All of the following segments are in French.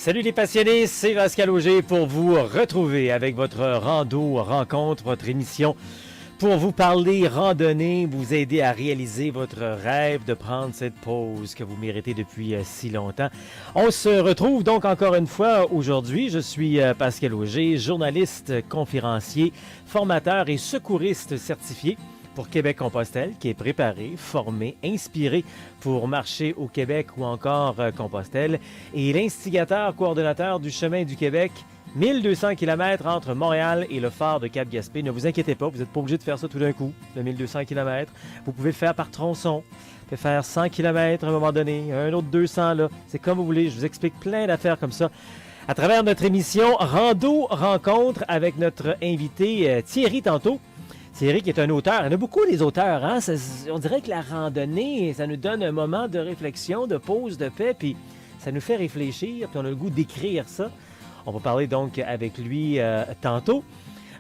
Salut les passionnés, c'est Pascal Auger pour vous retrouver avec votre rando rencontre, votre émission pour vous parler randonnée, vous aider à réaliser votre rêve de prendre cette pause que vous méritez depuis si longtemps. On se retrouve donc encore une fois aujourd'hui. Je suis Pascal Auger, journaliste, conférencier, formateur et secouriste certifié pour Québec-Compostelle, qui est préparé, formé, inspiré pour marcher au Québec ou encore Compostelle, et l'instigateur coordonnateur du Chemin du Québec, 1200 km entre Montréal et le phare de Cap-Gaspé. Ne vous inquiétez pas, vous n'êtes pas obligé de faire ça tout d'un coup, le 1200 km. Vous pouvez le faire par tronçon. Vous pouvez faire 100 km à un moment donné, un autre 200, là. C'est comme vous voulez. Je vous explique plein d'affaires comme ça à travers notre émission Rando Rencontre avec notre invité Thierry tantôt. Thierry qui est un auteur. Il y en a beaucoup des auteurs. Hein? On dirait que la randonnée, ça nous donne un moment de réflexion, de pause, de paix, puis ça nous fait réfléchir, puis on a le goût d'écrire ça. On va parler donc avec lui tantôt.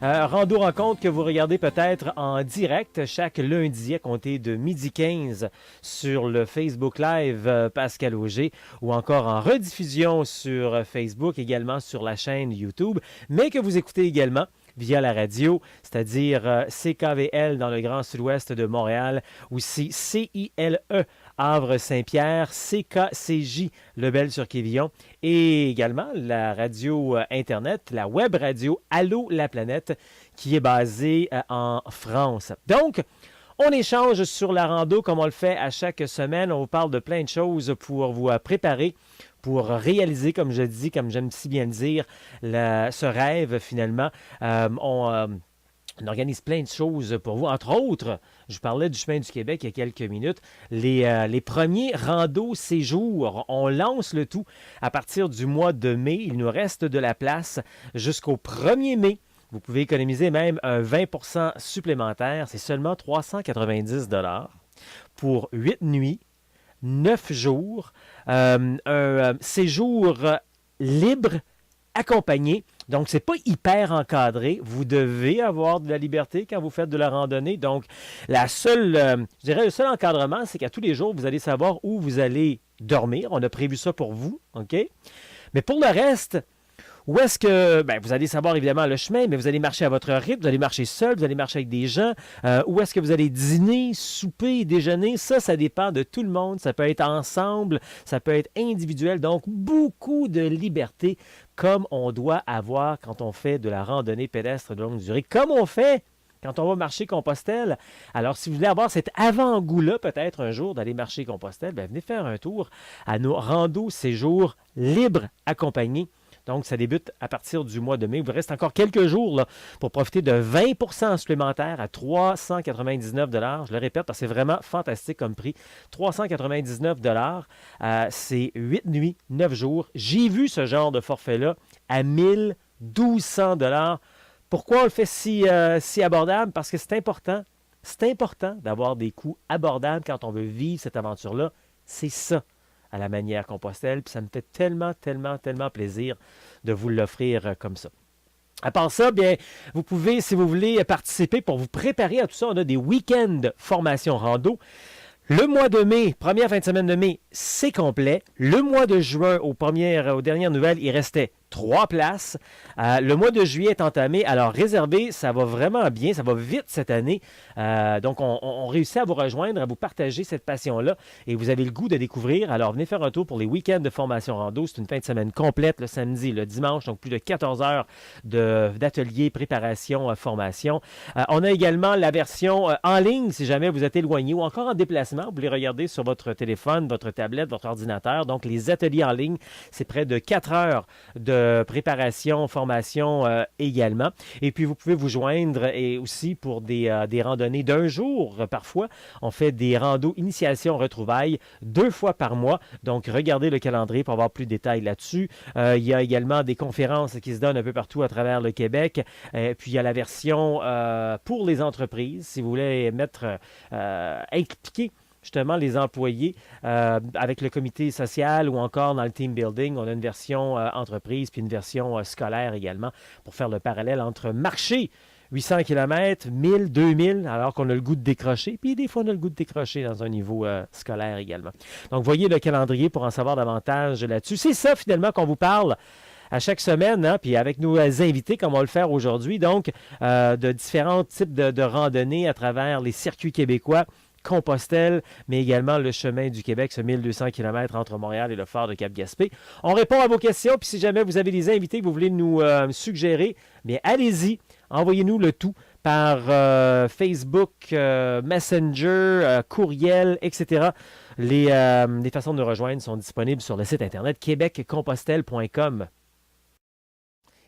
Rando Rencontre que vous regardez peut-être en direct chaque lundi à compter de 12h15 sur le Facebook Live Pascal Auger ou encore en rediffusion sur Facebook, également sur la chaîne YouTube, mais que vous écoutez également via la radio, c'est-à-dire CKVL dans le Grand Sud-Ouest de Montréal, aussi CILE Havre-Saint-Pierre, CKCJ Lebel-sur-Quévillon et également la radio Internet, la web radio Allô la planète qui est basée en France. Donc, on échange sur la rando comme on le fait à chaque semaine. On vous parle de plein de choses pour vous préparer, pour réaliser, comme je dis, comme j'aime si bien le dire, ce rêve finalement. On organise plein de choses pour vous. Entre autres, je parlais du Chemin du Québec il y a quelques minutes, les premiers randos séjours. On lance le tout à partir du mois de mai. Il nous reste de la place jusqu'au 1er mai. Vous pouvez économiser même un 20% supplémentaire. C'est seulement 390 $ pour 8 nuits, 9 jours, un séjour libre, accompagné. Donc, c'est pas hyper encadré. Vous devez avoir de la liberté quand vous faites de la randonnée. Donc, je dirais le seul encadrement, c'est qu'à tous les jours, vous allez savoir où vous allez dormir. On a prévu ça pour vous, OK? Mais pour le reste, où est-ce que, vous allez savoir évidemment le chemin, mais vous allez marcher à votre rythme, vous allez marcher seul, vous allez marcher avec des gens. Où est-ce que vous allez dîner, souper, déjeuner? Ça dépend de tout le monde. Ça peut être ensemble, ça peut être individuel. Donc, beaucoup de liberté comme on doit avoir quand on fait de la randonnée pédestre de longue durée, comme on fait quand on va marcher Compostelle. Alors, si vous voulez avoir cet avant-goût-là, peut-être un jour, d'aller marcher Compostelle, venez faire un tour à nos randos séjours libres accompagnés. Donc, ça débute à partir du mois de mai. Il vous reste encore quelques jours là, pour profiter de 20% supplémentaire à 399 $. Je le répète parce que c'est vraiment fantastique comme prix. 399 $. C'est 8 nuits, 9 jours. J'ai vu ce genre de forfait-là à 1200 $. Pourquoi on le fait si abordable? Parce que c'est important. C'est important d'avoir des coûts abordables quand on veut vivre cette aventure-là. C'est ça, à la manière Compostelle, puis ça me fait tellement, tellement, tellement plaisir de vous l'offrir comme ça. À part ça, bien, vous pouvez, si vous voulez, participer pour vous préparer à tout ça. On a des week-ends formation rando. Le mois de mai, première fin de semaine de mai, c'est complet. Le mois de juin, aux dernières nouvelles, il restait 3 places. Le mois de juillet est entamé. Alors, réservé, ça va vraiment bien. Ça va vite cette année. Donc, on réussit à vous rejoindre, à vous partager cette passion-là. Et vous avez le goût de découvrir. Alors, venez faire un tour pour les week-ends de formation rando. C'est une fin de semaine complète, le samedi, le dimanche. Donc, plus de 14 heures d'ateliers, préparation, formation. On a également la version en ligne, si jamais vous êtes éloigné ou encore en déplacement. Vous pouvez regarder sur votre téléphone, votre tablette, votre ordinateur. Donc, les ateliers en ligne, c'est près de 4 heures de préparation, formation également. Et puis, vous pouvez vous joindre et aussi pour des randonnées d'un jour, parfois. On fait des randos initiation retrouvailles 2 fois par mois. Donc, regardez le calendrier pour avoir plus de détails là-dessus. Il y a également des conférences qui se donnent un peu partout à travers le Québec. Puis, il y a la version pour les entreprises, si vous voulez impliquer justement les employés avec le comité social ou encore dans le team building. On a une version entreprise puis une version scolaire également pour faire le parallèle entre marcher 800 km, 1000, 2000, alors qu'on a le goût de décrocher. Puis des fois, on a le goût de décrocher dans un niveau scolaire également. Donc, voyez le calendrier pour en savoir davantage là-dessus. C'est ça, finalement, qu'on vous parle à chaque semaine, hein, puis avec nos invités, comme on va le faire aujourd'hui, donc, de différents types de randonnées à travers les circuits québécois. Compostelle, mais également le chemin du Québec, ce 1200 km entre Montréal et le phare de Cap-Gaspé. On répond à vos questions, puis si jamais vous avez des invités que vous voulez nous suggérer, bien allez-y, envoyez-nous le tout par Facebook, Messenger, courriel, etc. Les façons de nous rejoindre sont disponibles sur le site internet québeccompostelle.com.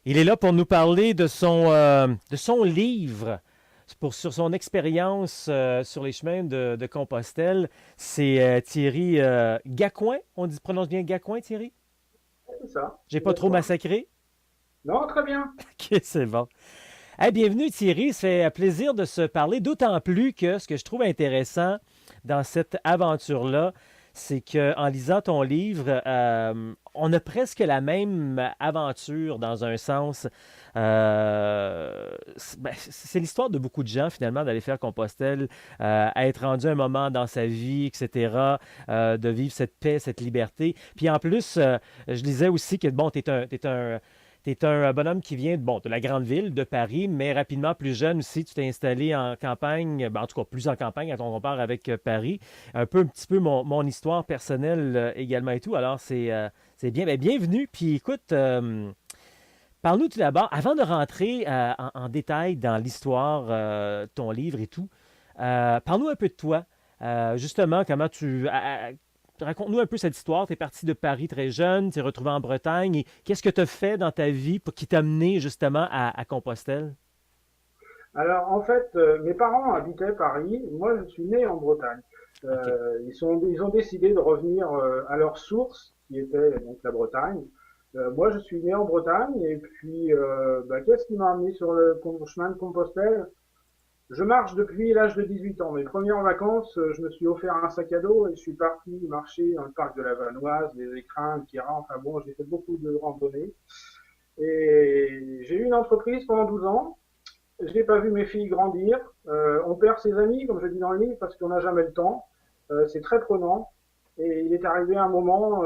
Il est là pour nous parler de son livre sur son expérience sur les chemins de Compostelle. C'est Thierry Gacouin. Prononce bien Gacouin, Thierry? C'est ça. J'ai pas trop massacré? Non, très bien. OK, c'est bon. Hey, bienvenue, Thierry. Ça fait plaisir de se parler, d'autant plus que ce que je trouve intéressant dans cette aventure-là, c'est qu'en lisant ton livre, on a presque la même aventure dans un sens. C'est l'histoire de beaucoup de gens, finalement, d'aller faire Compostelle, être rendu un moment dans sa vie, etc., de vivre cette paix, cette liberté. Puis en plus, je lisais aussi que, bon, t'es un bonhomme qui vient de la grande ville, de Paris, mais rapidement plus jeune aussi, tu t'es installé en campagne, en tout cas plus en campagne quand on compare avec Paris. Un petit peu mon histoire personnelle également et tout. Alors, c'est bien. Ben, bienvenue. Puis écoute, parle-nous tout d'abord, avant de rentrer en détail dans l'histoire, ton livre et tout, parle-nous un peu de toi. Justement, comment raconte-nous un peu cette histoire. Tu es parti de Paris très jeune, tu es retrouvé en Bretagne. Et qu'est-ce que tu as fait dans ta vie qui t'a mené justement à Compostelle? Alors, en fait, mes parents habitaient Paris. Moi, je suis né en Bretagne. OK. Ils ont décidé de revenir à leur source, qui était donc la Bretagne. Moi, je suis né en Bretagne. Et puis, qu'est-ce qui m'a amené sur le chemin de Compostelle? Je marche depuis l'âge de 18 ans. Mes premières vacances, je me suis offert un sac à dos et je suis parti marcher dans le parc de la Vanoise, les Écrins, le Queyras. Enfin bon, j'ai fait beaucoup de randonnées. Et j'ai eu une entreprise pendant 12 ans. Je n'ai pas vu mes filles grandir. On perd ses amis, comme je dis dans le livre, parce qu'on n'a jamais le temps. C'est très prenant. Et il est arrivé un moment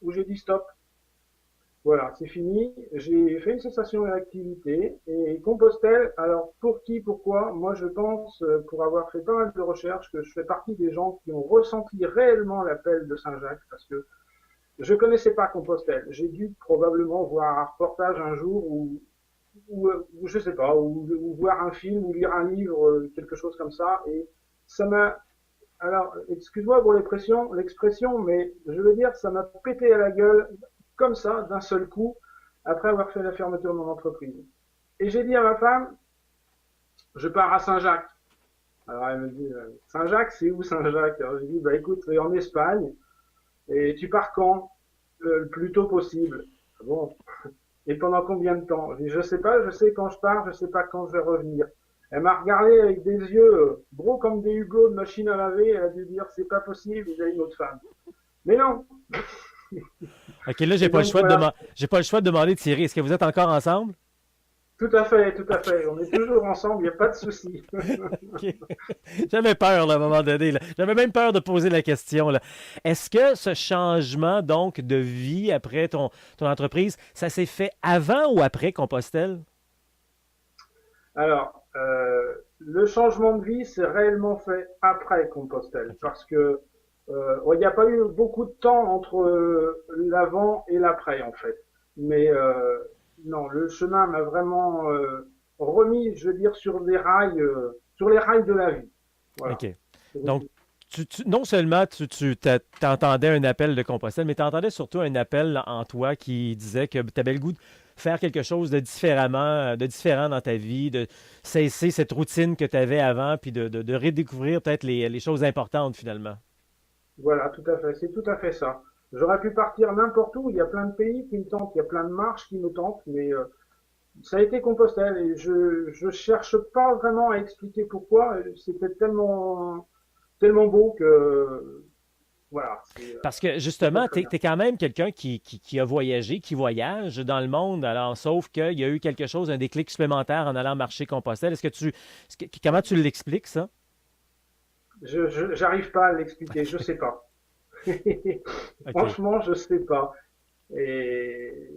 où j'ai dit stop. Voilà, c'est fini. J'ai fait une cessation de l'activité. Et Compostelle, alors pour qui, pourquoi? Moi, je pense, pour avoir fait pas mal de recherches, que je fais partie des gens qui ont ressenti réellement l'appel de Saint-Jacques, parce que je connaissais pas Compostelle. J'ai dû probablement voir un reportage un jour ou je sais pas, ou voir un film ou lire un livre, quelque chose comme ça. Et ça m'a, alors, excuse-moi pour l'expression, mais je veux dire, ça m'a pété à la gueule comme ça, d'un seul coup, après avoir fait la fermeture de mon entreprise. Et j'ai dit à ma femme, je pars à Saint-Jacques. Alors elle me dit, Saint-Jacques, c'est où Saint-Jacques? Alors j'ai dit, bah écoute, c'est en Espagne. Et tu pars quand? Le plus tôt possible. Ah bon. Et pendant combien de temps? Je dis, je sais pas, je sais quand je pars, je sais pas quand je vais revenir. Elle m'a regardé avec des yeux gros comme des hublots de machine à laver. Elle a dû dire, c'est pas possible, il a une autre femme. Mais non. OK, là, Et donc voilà. j'ai pas le choix de demander, Thierry, est-ce que vous êtes encore ensemble? Tout à fait, tout à fait. On est toujours ensemble, il n'y a pas de souci. OK. J'avais peur là, à un moment donné, là. J'avais même peur de poser la question, là. Est-ce que ce changement donc de vie après ton entreprise, ça s'est fait avant ou après Compostelle? Alors, le changement de vie s'est réellement fait après Compostelle, OK. parce que il n'y a pas eu beaucoup de temps entre l'avant et l'après, en fait. Mais non, le chemin m'a vraiment remis, je veux dire, sur les rails de la vie. Voilà. OK. Donc, non seulement t'entendais un appel de Compostelle, mais tu entendais surtout un appel en toi qui disait que tu avais le goût de faire quelque chose de différent dans ta vie, de cesser cette routine que tu avais avant, puis de redécouvrir peut-être les choses importantes finalement. Voilà, tout à fait. C'est tout à fait ça. J'aurais pu partir n'importe où. Il y a plein de pays qui me tentent, il y a plein de marches qui me tentent, mais ça a été Compostelle et je cherche pas vraiment à expliquer pourquoi. C'était tellement beau que voilà, c'est Parce que très justement, très tu bien. es, quand même quelqu'un qui a voyagé, qui voyage dans le monde, alors sauf qu'il y a eu quelque chose, un déclic supplémentaire en allant marcher Compostelle. Comment tu l'expliques, ça? J'arrive pas à l'expliquer, je sais pas. OK. Franchement, je sais pas. Et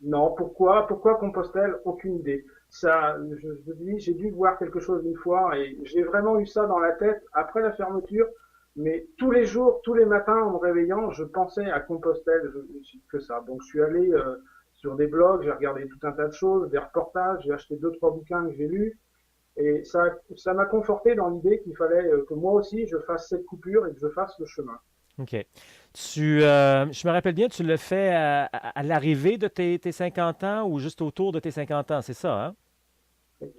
non, pourquoi Compostelle? Aucune idée. Ça, je dis, j'ai dû voir quelque chose une fois et j'ai vraiment eu ça dans la tête après la fermeture. Mais tous les jours, tous les matins, en me réveillant, je pensais à Compostelle, que ça. Donc, je suis allé sur des blogs, j'ai regardé tout un tas de choses, des reportages, j'ai acheté deux, trois bouquins que j'ai lus. Et ça m'a conforté dans l'idée qu'il fallait que moi aussi, je fasse cette coupure et que je fasse le chemin. OK. Je me rappelle bien, tu le fais à l'arrivée de tes 50 ans ou juste autour de tes 50 ans, c'est ça, hein?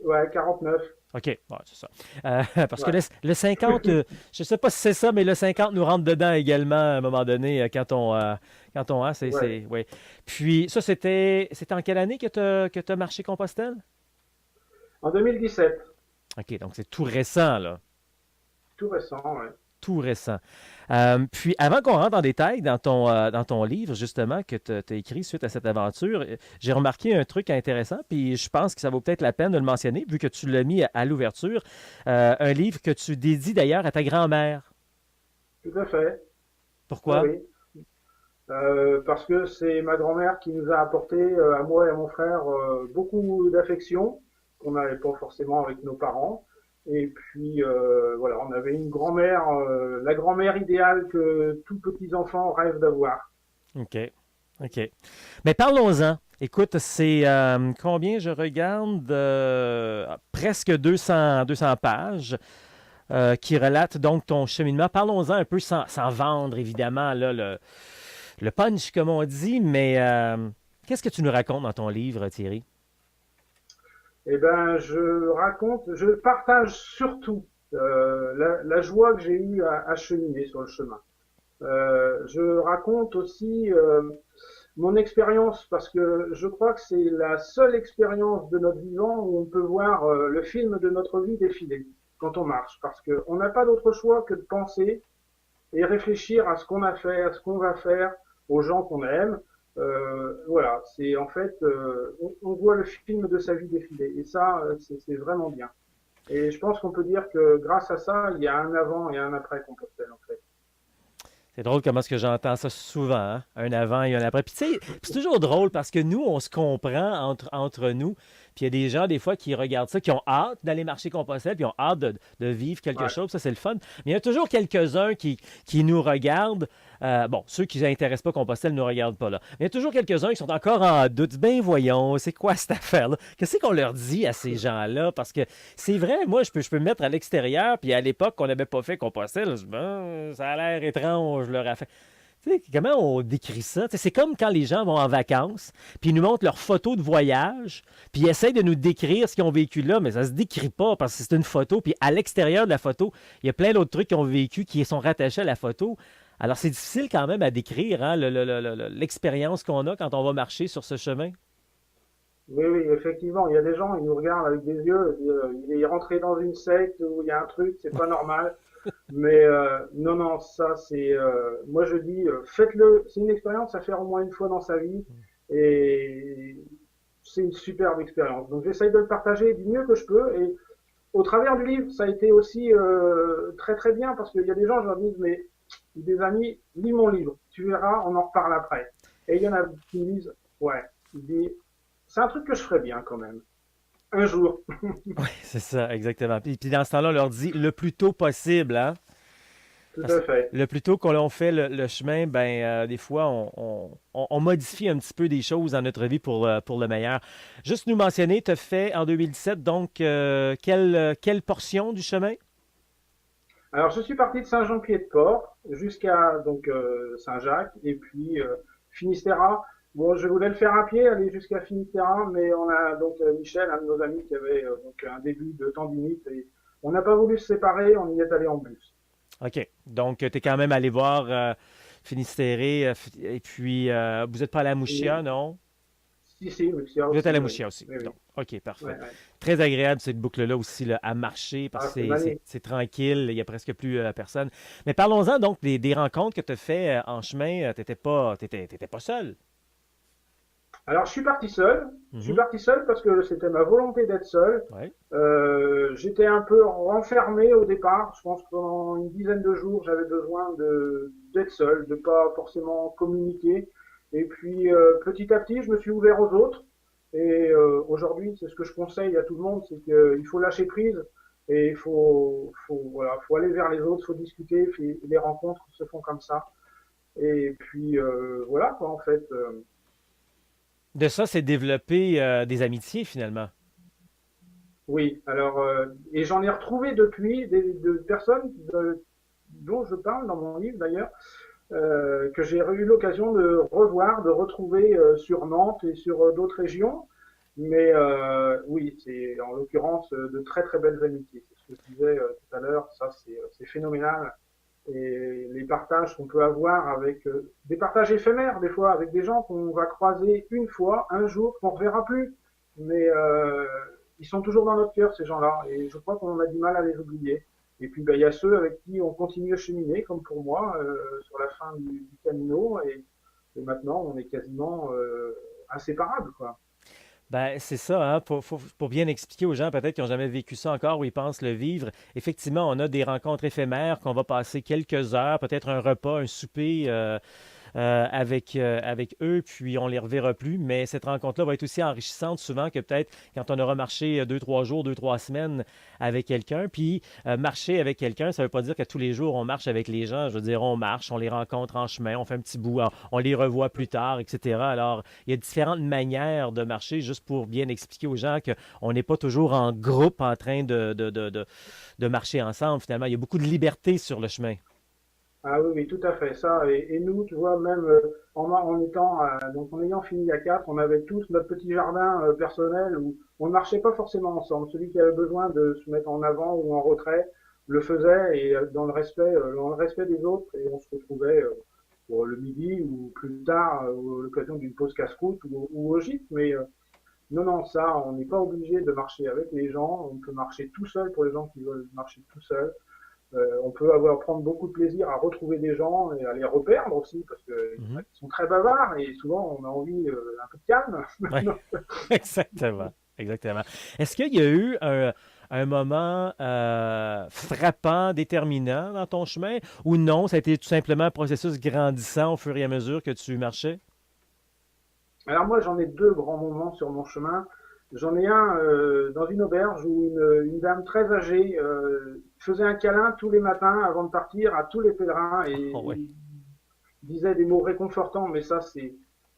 Ouais, 49. OK, ouais, c'est ça. Parce que Ouais. le 50, je ne sais pas si c'est ça, mais le 50 nous rentre dedans également à un moment donné quand on a, Ouais. oui. Puis ça, c'était en quelle année que tu as marché Compostelle? En 2017, OK, donc c'est tout récent, là. tout récent, ouais. Tout récent. Puis, avant qu'on rentre en détail dans ton livre, justement, que tu as écrit suite à cette aventure, j'ai remarqué un truc intéressant, puis je pense que ça vaut peut-être la peine de le mentionner, vu que tu l'as mis à l'ouverture. Un livre que tu dédies d'ailleurs à ta grand-mère. Tout à fait. Oui, Pourquoi? oui. Parce que c'est ma grand-mère qui nous a apporté, à moi et à mon frère, beaucoup d'affection qu'on n'avait pas forcément avec nos parents. Et puis, voilà, on avait une grand-mère, la grand-mère idéale que tous petits enfants rêvent d'avoir. OK. OK. Mais parlons-en. Écoute, c'est combien je regarde? Presque 200 pages. Qui relate donc ton cheminement. Parlons-en un peu sans vendre, évidemment, là, le punch, comme on dit, mais qu'est-ce que tu nous racontes dans ton livre, Thierry? Eh ben, je partage surtout la joie que j'ai eue à cheminer sur le chemin. Je raconte aussi mon expérience parce que je crois que c'est la seule expérience de notre vivant où on peut voir le film de notre vie défiler quand on marche, parce qu'on n'a pas d'autre choix que de penser et réfléchir à ce qu'on a fait, à ce qu'on va faire, aux gens qu'on aime. Voilà, c'est en fait, on voit le film de sa vie défiler, et ça, c'est vraiment bien. Et je pense qu'on peut dire que grâce à ça, il y a un avant et un après Compostelle, en fait. C'est drôle comment est-ce que j'entends ça souvent, hein? Un avant et un après. Puis tu sais, c'est toujours drôle parce que nous, on se comprend entre nous. Puis il y a des gens, des fois, qui regardent ça, qui ont hâte d'aller marcher Compostelle, puis ont hâte de vivre quelque Ouais, chose. Ça, c'est le fun. Mais il y a toujours quelques-uns qui nous regardent. Bon, ceux qui n'intéressent pas Compostelle ne nous regardent pas là. Mais il y a toujours quelques-uns qui sont encore en doute. Ben voyons, c'est quoi cette affaire-là? Qu'est-ce qu'on leur dit à ces gens-là? Parce que c'est vrai, moi, je peux me mettre à l'extérieur, puis à l'époque, qu'on n'avait pas fait Compostelle, je dis, ben, ça a l'air étrange, leur affaire. Tu sais, comment on décrit ça? Tu sais, c'est comme quand les gens vont en vacances, puis ils nous montrent leurs photos de voyage, puis ils essayent de nous décrire ce qu'ils ont vécu là, mais ça se décrit pas parce que c'est une photo, puis à l'extérieur de la photo, il y a plein d'autres trucs qu'ils ont vécu qui sont rattachés à la photo. Alors, c'est difficile quand même à décrire hein, l'expérience qu'on a quand on va marcher sur ce chemin. oui, oui, effectivement, il y a des gens, ils nous regardent avec des yeux, il est rentré dans une secte où il y a un truc, c'est pas normal. Mais non, non, ça c'est, moi je dis, faites-le. C'est une expérience à faire au moins une fois dans sa vie, et c'est une superbe expérience. Donc j'essaye de le partager du mieux que je peux, et au travers du livre, ça a été aussi très très bien parce qu'il y a des gens, je leur dis, mais des amis, lis mon livre, tu verras, on en reparle après. Et il y en a qui me disent, ouais, il dit, c'est un truc que je ferais bien quand même, un jour. Oui, c'est ça, exactement. Puis dans ce temps-là, on leur dit le plus tôt possible, hein? Tout Parce à que fait. le plus tôt qu'on fait le chemin, ben des fois, on modifie un petit peu des choses dans notre vie pour le meilleur. Juste nous mentionner, tu as fait en 2017, donc, quelle portion du chemin? Alors, je suis parti de Saint-Jean-Pied-de-Port jusqu'à donc Saint-Jacques et puis Finistère. Bon, je voulais le faire à pied, aller jusqu'à Finistère, mais on a donc Michel, un de nos amis, qui avait donc un début de temps limite et on n'a pas voulu se séparer, on y est allé en bus. OK. Donc, tu es quand même allé voir Finistéré, et puis, vous n'êtes pas allé à Mouchia, Et non? Si, Murcia Vous êtes aussi, à la oui. Mouchia aussi. Oui, oui. Donc, OK, parfait. Ouais, ouais. Très agréable cette boucle-là aussi là, à marcher parce Ah, que c'est c'est magnifique. tranquille, il n'y a presque plus personne. Mais parlons-en donc des rencontres que tu as fait en chemin. Tu n'étais pas seul. Alors, je suis parti seul. Je suis Mhm. parti seul parce que c'était ma volonté d'être seul. Ouais. J'étais un peu renfermé au départ. Je pense que pendant une dizaine de jours, j'avais besoin d'être seul, de pas forcément communiquer. Et puis, petit à petit, je me suis ouvert aux autres. Et aujourd'hui, c'est ce que je conseille à tout le monde, c'est qu'il faut lâcher prise et voilà, faut aller vers les autres, faut discuter. Les rencontres se font comme ça. Et puis, voilà, quoi, en fait. De ça, c'est développer des amitiés finalement. Oui, alors, et j'en ai retrouvé depuis de personnes dont je parle dans mon livre d'ailleurs, que j'ai eu l'occasion de revoir, de retrouver sur Nantes et sur d'autres régions. Mais oui, c'est en l'occurrence de très très belles amitiés. C'est ce que je disais tout à l'heure, ça c'est phénoménal. Et les partages qu'on peut avoir avec des partages éphémères des fois avec des gens qu'on va croiser une fois, un jour, qu'on ne reverra plus. Mais ils sont toujours dans notre cœur ces gens-là et je crois qu'on a du mal à les oublier. Et puis ben, il y a ceux avec qui on continue à cheminer, comme pour moi, sur la fin du Camino et maintenant on est quasiment inséparables quoi. Ben, c'est ça, hein, pour bien expliquer aux gens peut-être qui n'ont jamais vécu ça encore ou ils pensent le vivre. Effectivement, on a des rencontres éphémères qu'on va passer quelques heures, peut-être un repas, un souper. Avec eux, puis on ne les reverra plus. Mais cette rencontre-là va être aussi enrichissante souvent que peut-être quand on aura marché 2, 3 jours, 2, 3 semaines avec quelqu'un. Puis marcher avec quelqu'un, ça ne veut pas dire que tous les jours on marche avec les gens. Je veux dire, on marche, on les rencontre en chemin, on fait un petit bout, on les revoit plus tard, etc. Alors, il y a différentes manières de marcher, juste pour bien expliquer aux gens qu'on n'est pas toujours en groupe en train de marcher ensemble. Finalement, il y a beaucoup de liberté sur le chemin. Ah oui, oui, tout à fait. Ça, et nous, tu vois, même en étant, donc en ayant fini à quatre, on avait tous notre petit jardin personnel où on ne marchait pas forcément ensemble. Celui qui avait besoin de se mettre en avant ou en retrait le faisait et dans le respect des autres. Et on se retrouvait pour le midi ou plus tard à l'occasion d'une pause casse-croûte ou au gîte. Mais non, non, ça, on n'est pas obligé de marcher avec les gens. On peut marcher tout seul pour les gens qui veulent marcher tout seul. On peut prendre beaucoup de plaisir à retrouver des gens et à les reperdre aussi, parce qu'ils Mhm. sont très bavards et souvent on a envie un peu de calme. Ouais. Exactement. Exactement. Est-ce qu'il y a eu un moment frappant, déterminant dans ton chemin ou non, ça a été tout simplement un processus grandissant au fur et à mesure que tu marchais? Alors moi j'en ai deux grands moments sur mon chemin. J'en ai un dans une auberge où une dame très âgée faisait un câlin tous les matins avant de partir à tous les pèlerins Oh, et oui. disait des mots réconfortants, mais ça c'est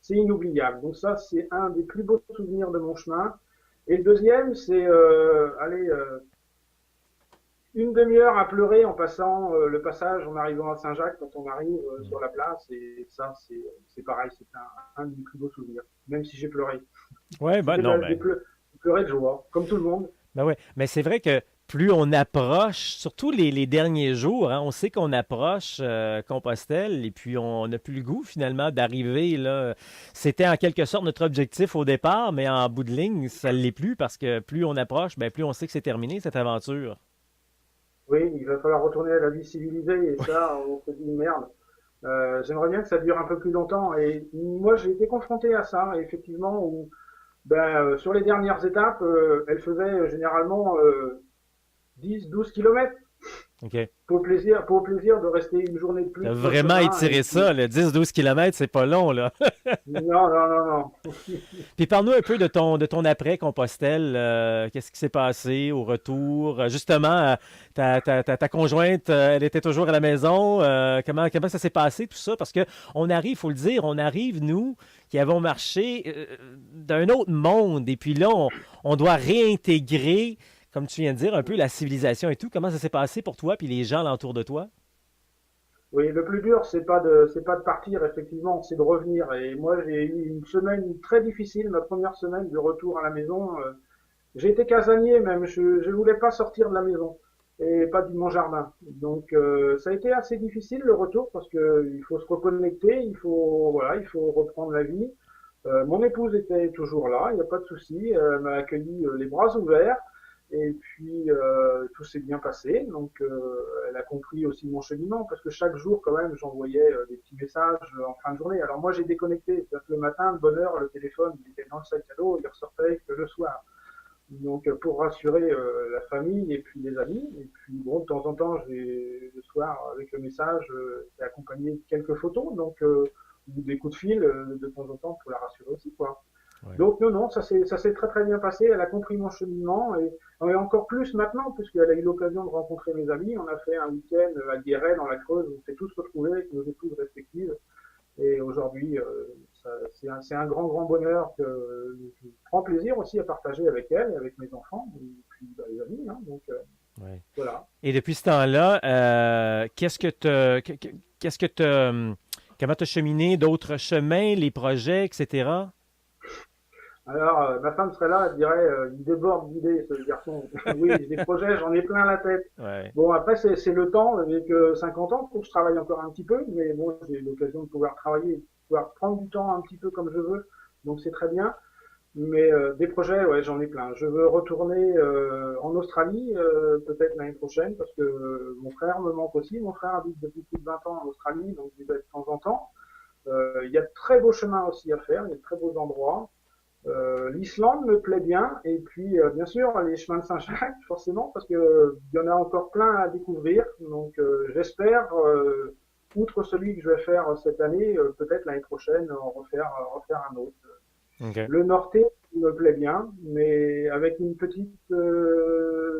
inoubliable. Donc ça c'est un des plus beaux souvenirs de mon chemin. Et le deuxième, c'est allez, une demi-heure à pleurer en passant le passage en arrivant à Saint-Jacques quand on arrive sur la place. Et ça, c'est pareil, c'est un des plus beaux souvenirs, même si j'ai pleuré. Ouais, ben C'était non, j'ai pleuré de joie, comme tout le monde. ben ouais. Mais c'est vrai que plus on approche, surtout les derniers jours, hein, on sait qu'on approche Compostelle et puis on n'a plus le goût finalement d'arriver là. C'était en quelque sorte notre objectif au départ, mais en bout de ligne, ça ne l'est plus parce que plus on approche, ben plus on sait que c'est terminé cette aventure. Oui, il va falloir retourner à la vie civilisée et ça, on se dit merde. J'aimerais bien que ça dure un peu plus longtemps. Et moi, j'ai été confronté à ça, effectivement, où ben, sur les dernières étapes, elle faisait généralement 10-12 kilomètres. OK. Pour le plaisir de rester une journée de plus T'as sur le vraiment chemin. Et étiré puis, ça, le 10, 12 kilomètres, c'est pas long, là. non, non, non, non. Puis parle-nous un peu de ton après-Compostelle. Qu'est-ce qui s'est passé au retour? Justement, ta conjointe, elle était toujours à la maison. Comment ça s'est passé, tout ça? Parce que on arrive, faut le dire, on arrive, nous, qui avons marché d'un autre monde. Et puis là, on doit réintégrer, comme tu viens de dire, un peu la civilisation et tout. Comment ça s'est passé pour toi puis les gens alentour de toi? Oui, le plus dur, c'est pas de partir, effectivement, c'est de revenir. Et moi, j'ai eu une semaine très difficile, ma première semaine de retour à la maison. J'ai été casanier même, je voulais pas sortir de la maison et pas de mon jardin. Donc, ça a été assez difficile le retour parce que il faut se reconnecter, il faut, voilà, il faut reprendre la vie. Mon épouse était toujours là, il n'y a pas de souci, elle m'a accueilli les bras ouverts. Et puis tout s'est bien passé, donc elle a compris aussi mon cheminement parce que chaque jour quand même j'envoyais des petits messages en fin de journée. Alors moi j'ai déconnecté, c'est-à-dire que le matin de bonne heure le téléphone il était dans le sac à dos, il ressortait que le soir. Donc pour rassurer la famille et puis les amis. Et puis bon de temps en temps j'ai le soir avec le message c'est accompagné de quelques photos, donc ou des coups de fil de temps en temps pour la rassurer aussi quoi. Ouais. Donc non, non, ça s'est très très bien passé. Elle a compris mon cheminement et encore plus maintenant, puisqu'elle a eu l'occasion de rencontrer mes amis. On a fait un week-end à Guéret dans la Creuse, où on s'est tous retrouvés avec nos épouses respectives. Et aujourd'hui, c'est un grand grand bonheur que je prends plaisir aussi à partager avec elle et avec mes enfants et puis bah, les amis. Hein, donc Ouais. voilà. Et depuis ce temps-là, qu'est-ce que comment t'as cheminé d'autres chemins, les projets, etc. Alors, ma femme serait là, elle dirait, il déborde d'idées, ce garçon. Oui, j'ai des projets, j'en ai plein la tête. Ouais. Bon, après, c'est le temps, avec 50 ans, faut que je travaille encore un petit peu, mais bon, j'ai l'occasion de pouvoir travailler, de pouvoir prendre du temps un petit peu comme je veux, donc c'est très bien. Mais des projets, ouais, j'en ai plein. Je veux retourner en Australie, peut-être l'année prochaine, parce que mon frère me manque aussi. Mon frère habite depuis plus de 20 ans en Australie, donc j'y vais de temps en temps. Il y a de très beaux chemins aussi à faire, il y a de très beaux endroits. L'Islande me plaît bien, et puis bien sûr les chemins de Saint-Jacques, forcément, parce que il y en a encore plein à découvrir. Donc j'espère, outre celui que je vais faire cette année, peut-être l'année prochaine, refaire un autre. OK. Le Norte me plaît bien, mais avec une petite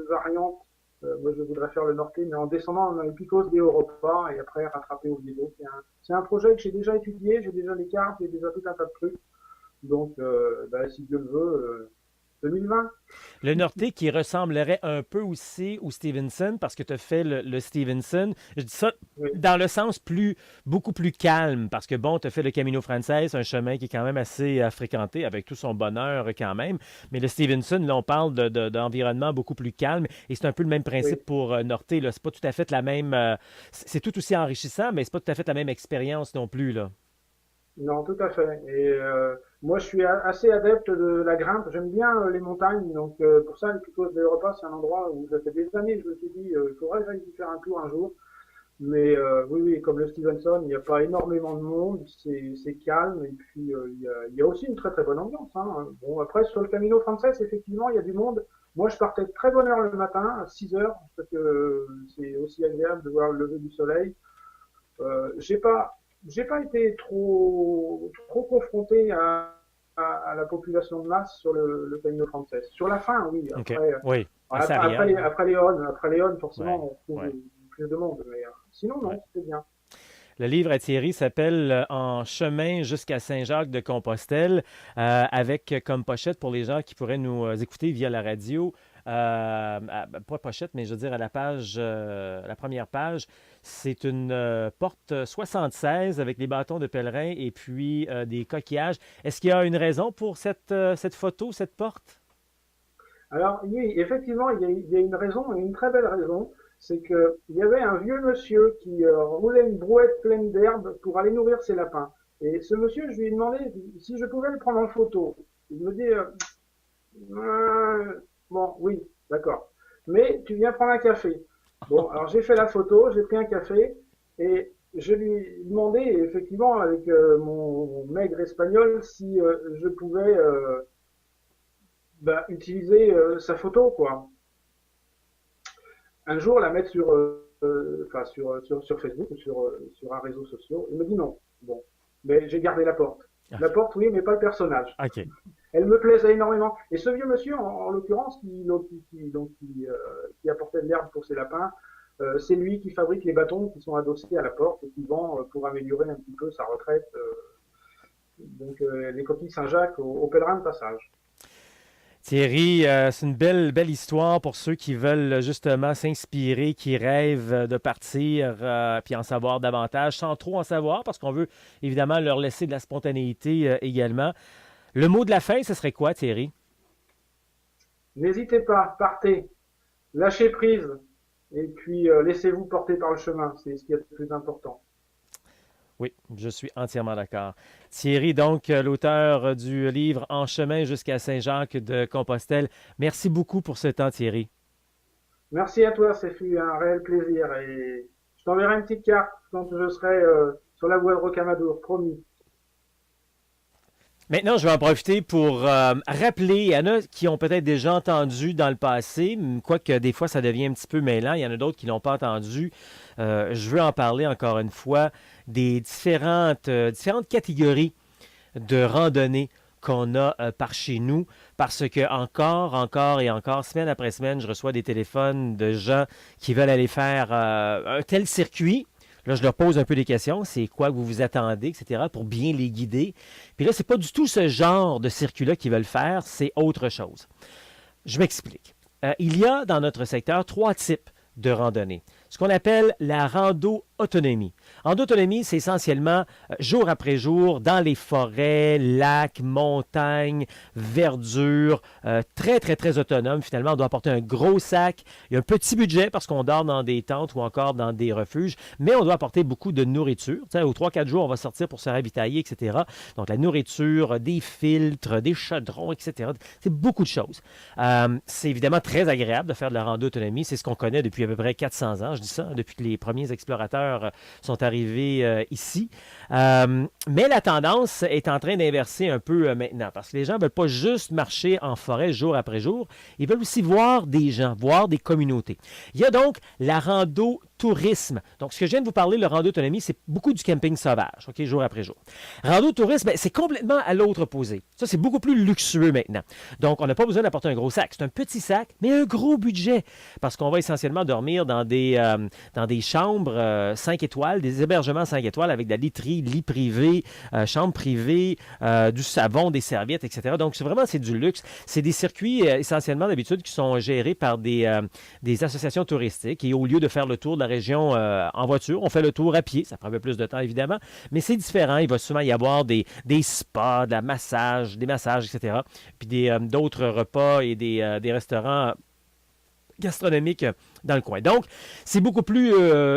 variante. Moi, je voudrais faire le Norte, mais en descendant dans les Picos d'Europa et après rattraper au Oviedo. C'est un projet que j'ai déjà étudié, j'ai déjà les cartes, j'ai déjà tout un tas de trucs. Donc, bah, si Dieu le veut, 2020. Le Norté qui ressemblerait un peu aussi au Stevenson, parce que tu as fait le Stevenson. Je dis ça Oui, dans le sens beaucoup plus calme, parce que bon, tu as fait le Camino Frances, un chemin qui est quand même assez fréquenté, avec tout son bonheur quand même. Mais le Stevenson, là, on parle d'environnement beaucoup plus calme, et c'est un peu le même oui. principe pour Norté. Là. C'est pas tout à fait la même. C'est tout aussi enrichissant, mais c'est pas tout à fait la même expérience non plus, là. Non, tout à fait. Et moi, je suis assez adepte de la grimpe. J'aime bien les montagnes. Donc, pour ça, les Picos d'Europa, c'est un endroit où ça fait des années que je me suis dit, il faudrait que j'aille y faire un tour un jour. Mais oui, oui, comme le Stevenson, il n'y a pas énormément de monde, c'est calme et puis il y a aussi une très très bonne ambiance. Hein. Bon, après sur le Camino Frances, effectivement, il y a du monde. Moi, je partais de très bonne heure le matin, à 6 heures, parce que c'est aussi agréable de voir le lever du soleil. J'ai pas été trop confronté à la population de masse sur le Camino Frances. Sur la fin, oui. OK. Après, Oui. Assez arrière. après Léon, Ouais. forcément, on trouve Ouais. plus de monde. Mais sinon, Ouais. non, c'était bien. Le livre à Thierry s'appelle En chemin jusqu'à Saint-Jacques-de-Compostelle, avec comme pochette pour les gens qui pourraient nous écouter via la radio. Pas pochette, mais je veux dire à la page, la première page, c'est une porte 76 avec des bâtons de pèlerin et puis des coquillages. Est-ce qu'il y a une raison pour cette photo, cette porte? Alors oui, effectivement, il y a une raison, et une très belle raison, c'est que il y avait un vieux monsieur qui roulait une brouette pleine d'herbe pour aller nourrir ses lapins. Et ce monsieur, je lui ai demandé si je pouvais le prendre en photo. Il me dit, bon, oui, d'accord. Mais tu viens prendre un café. Bon, alors j'ai fait la photo, j'ai pris un café et je lui ai demandé, effectivement, avec mon maigre espagnol, si je pouvais bah, utiliser sa photo, quoi. Un jour la mettre enfin, sur Facebook ou sur un réseau social. Il me dit non. Bon, mais j'ai gardé la porte. La porte, oui, mais pas le personnage. OK. Elle me plaisait énormément. Et ce vieux monsieur, en l'occurrence, qui apportait de l'herbe pour ses lapins, c'est lui qui fabrique les bâtons qui sont adossés à la porte et qui vend pour améliorer un petit peu sa retraite. Donc les coquilles Saint-Jacques au pèlerin de passage. Thierry, c'est une belle histoire pour ceux qui veulent justement s'inspirer, qui rêvent de partir puis en savoir davantage, sans trop en savoir, parce qu'on veut évidemment leur laisser de la spontanéité également. Le mot de la fin, ce serait quoi, Thierry? N'hésitez pas, partez, lâchez prise et puis laissez-vous porter par le chemin. C'est ce qui est le plus important. Oui, je suis entièrement d'accord. Thierry, donc, l'auteur du livre En chemin jusqu'à Saint-Jacques de Compostelle. Merci beaucoup pour ce temps, Thierry. Merci à toi, ça fut un réel plaisir et je t'enverrai une petite carte quand je serai sur la voie de Rocamadour, promis. Maintenant, je vais en profiter pour rappeler, il y en a qui ont peut-être déjà entendu dans le passé, quoique des fois ça devient un petit peu mêlant, il y en a d'autres qui ne l'ont pas entendu. Je veux en parler encore une fois des différentes catégories de randonnées qu'on a par chez nous, parce que encore et encore, semaine après semaine, je reçois des téléphones de gens qui veulent aller faire un tel circuit. Là, je leur pose un peu des questions. C'est quoi que vous vous attendez, etc., pour bien les guider. Puis là, c'est pas du tout ce genre de circuit-là qu'ils veulent faire, c'est autre chose. Je m'explique. Il y a dans notre secteur 3 types de randonnées. Ce qu'on appelle la rando-autonomie. Rando-autonomie, c'est essentiellement jour après jour dans les forêts, lacs, montagnes, verdure, très, très, très autonome. Finalement, on doit apporter un gros sac. Il y a un petit budget parce qu'on dort dans des tentes ou encore dans des refuges, mais on doit apporter beaucoup de nourriture. Tu sais, aux 3-4 jours, on va sortir pour se ravitailler, etc. Donc, la nourriture, des filtres, des chaudrons, etc. C'est beaucoup de choses. C'est évidemment très agréable de faire de la rando-autonomie. C'est ce qu'on connaît depuis à peu près 400 ans. Je dis ça depuis que les premiers explorateurs sont arrivés ici. Mais la tendance est en train d'inverser un peu maintenant parce que les gens ne veulent pas juste marcher en forêt jour après jour. Ils veulent aussi voir des gens, voir des communautés. Il y a donc la rando-tourisme. Donc, ce que je viens de vous parler, le rando-autonomie, c'est beaucoup du camping sauvage, OK, jour après jour. Rando-tourisme, c'est complètement à l'autre opposé. Ça, c'est beaucoup plus luxueux maintenant. Donc, on n'a pas besoin d'apporter un gros sac. C'est un petit sac, mais un gros budget parce qu'on va essentiellement dormir dans des chambres 5 étoiles, des hébergements 5 étoiles avec de la literie, lit privé, chambre privée, du savon, des serviettes, etc. Donc, c'est du luxe. C'est des circuits essentiellement d'habitude qui sont gérés par des associations touristiques et au lieu de faire le tour de la région en voiture, on fait le tour à pied. Ça prend un peu plus de temps, évidemment, mais c'est différent. Il va souvent y avoir des spas, des massages, etc. Puis d'autres repas et des restaurants gastronomiques dans le coin. Donc, c'est beaucoup plus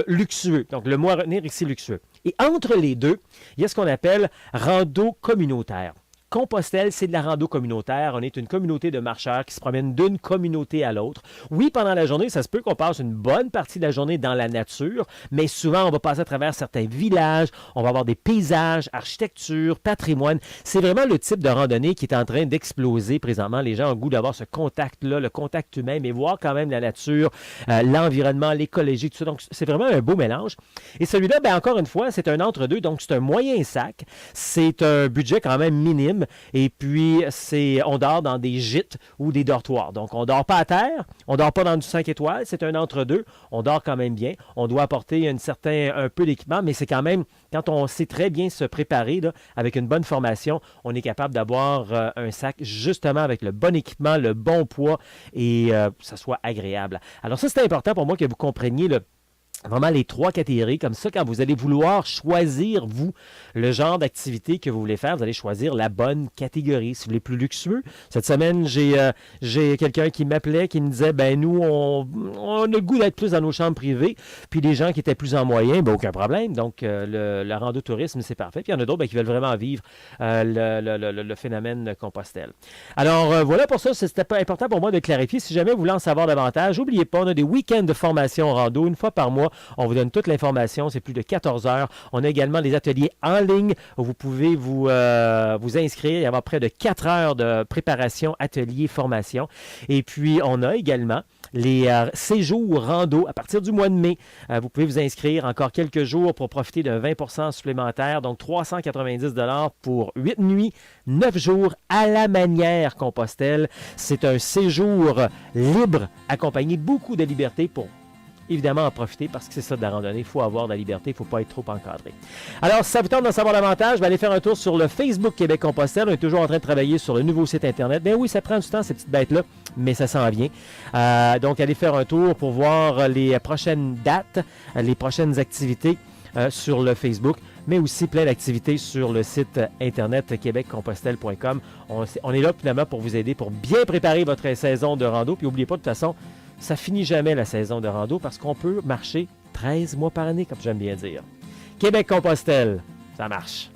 luxueux. Donc, le mot à retenir ici, luxueux. Et entre les deux, il y a ce qu'on appelle rando communautaire. Compostelle, c'est de la rando communautaire. On est une communauté de marcheurs qui se promènent d'une communauté à l'autre. Oui, pendant la journée, ça se peut qu'on passe une bonne partie de la journée dans la nature, mais souvent, on va passer à travers certains villages, on va avoir des paysages, architecture, patrimoine. C'est vraiment le type de randonnée qui est en train d'exploser présentement. Les gens ont le goût d'avoir ce contact-là, le contact humain, mais voir quand même la nature, l'environnement, l'écologie, tout ça. Donc, c'est vraiment un beau mélange. Et celui-là, bien, encore une fois, c'est un entre-deux, donc c'est un moyen sac. C'est un budget quand même minime. Et puis, on dort dans des gîtes ou des dortoirs. Donc, on ne dort pas à terre, on ne dort pas dans du 5 étoiles, c'est un entre-deux. On dort quand même bien. On doit apporter un peu d'équipement, mais c'est quand même, quand on sait très bien se préparer, là, avec une bonne formation, on est capable d'avoir un sac justement avec le bon équipement, le bon poids et que ça soit agréable. Alors ça, c'est important pour moi que vous compreniez vraiment les 3 catégories. Comme ça, quand vous allez vouloir choisir, vous, le genre d'activité que vous voulez faire, vous allez choisir la bonne catégorie. Si vous voulez plus luxueux, cette semaine, j'ai quelqu'un qui m'appelait, qui me disait, ben nous, on a le goût d'être plus dans nos chambres privées, puis des gens qui étaient plus en moyen, ben aucun problème. Donc, le rando-tourisme, c'est parfait. Puis il y en a d'autres qui veulent vraiment vivre le phénomène Compostelle. Alors, voilà pour ça, c'était pas important pour moi de clarifier. Si jamais vous voulez en savoir davantage, n'oubliez pas, on a des week-ends de formation rando, une fois par mois. On vous donne toute l'information, c'est plus de 14 heures. On a également des ateliers en ligne où vous pouvez vous inscrire. Il y avoir près de 4 heures de préparation, atelier, formation. Et puis, on a également les séjours rando à partir du mois de mai. Vous pouvez vous inscrire encore quelques jours pour profiter d'un 20% supplémentaire, donc 390 $ pour 8 nuits, 9 jours à la manière Compostelle. C'est un séjour libre, accompagné beaucoup de liberté pour évidemment en profiter parce que c'est ça de la randonnée. Il faut avoir de la liberté, il ne faut pas être trop encadré. Alors, si ça vous tente d'en savoir davantage, allez faire un tour sur le Facebook Québec Compostelle. On est toujours en train de travailler sur le nouveau site Internet. Bien oui, ça prend du temps, ces petites bêtes-là, mais ça s'en vient. Donc, allez faire un tour pour voir les prochaines dates, les prochaines activités sur le Facebook, mais aussi plein d'activités sur le site internet québeccompostelle.com. On est là finalement pour vous aider, pour bien préparer votre saison de rando. Puis n'oubliez pas, de toute façon, ça finit jamais la saison de rando parce qu'on peut marcher 13 mois par année, comme j'aime bien dire. Québec-Compostelle. Ça marche.